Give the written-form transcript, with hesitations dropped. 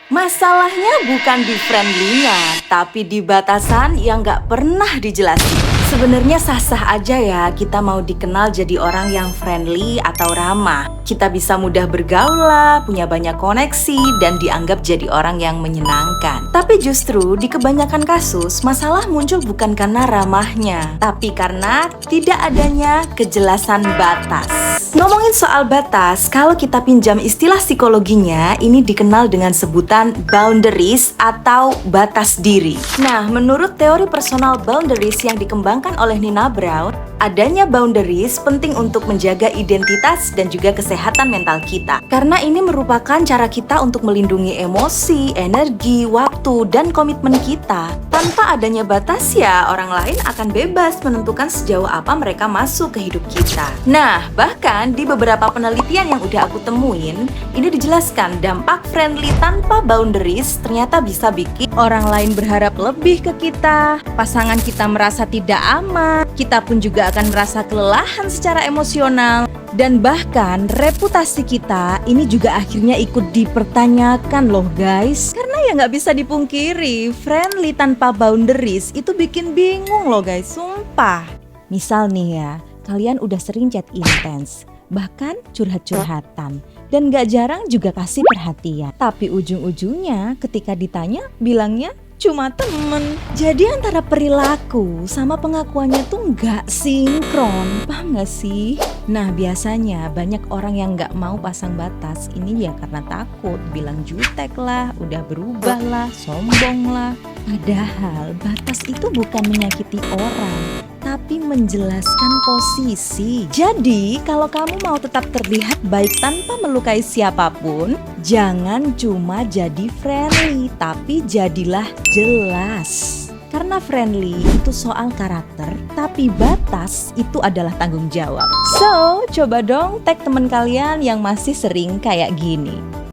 Masalahnya bukan di friendly-nya, tapi di batasan yang gak pernah dijelasin. Sebenarnya sah-sah aja ya kita mau dikenal jadi orang yang friendly atau ramah. Kita bisa mudah bergaul lah, punya banyak koneksi, dan dianggap jadi orang yang menyenangkan. Tapi justru di kebanyakan kasus, masalah muncul bukan karena ramahnya, tapi karena tidak adanya kejelasan batas. Ngomongin soal batas, kalau kita pinjam istilah psikologinya, ini dikenal dengan sebutan boundaries atau batas diri. Nah, menurut teori personal boundaries yang dikembangkan oleh Nina Brown, adanya boundaries penting untuk menjaga identitas dan juga kesehatan mental kita. Karena ini merupakan cara kita untuk melindungi emosi, energi, waktu, dan komitmen kita. Tanpa adanya batas ya, orang lain akan bebas menentukan sejauh apa mereka masuk ke hidup kita. Nah, bahkan di beberapa penelitian yang udah aku temuin, ini dijelaskan dampak friendly tanpa boundaries ternyata bisa bikin orang lain berharap lebih ke kita, pasangan kita merasa tidak aman, kita pun juga akan merasa kelelahan secara emosional, dan bahkan reputasi kita ini juga akhirnya ikut dipertanyakan loh guys. Karena ya nggak bisa dipungkiri, friendly tanpa boundaries itu bikin bingung loh guys, sumpah. Misal nih ya, kalian udah sering chat intens, bahkan curhat-curhatan, dan gak jarang juga kasih perhatian. Tapi ujung-ujungnya ketika ditanya bilangnya cuma temen. Jadi antara perilaku sama pengakuannya tuh gak sinkron, paham gak sih? Nah biasanya banyak orang yang gak mau pasang batas ini ya karena takut bilang jutek lah, udah berubah lah, sombong lah. Padahal batas itu bukan menyakiti orang, tapi menjelaskan posisi. Jadi kalau kamu mau tetap terlihat baik tanpa melukai siapapun, jangan cuma jadi friendly, tapi jadilah jelas. Karena friendly itu soal karakter, tapi batas itu adalah tanggung jawab. So, coba dong tag teman kalian yang masih sering kayak gini.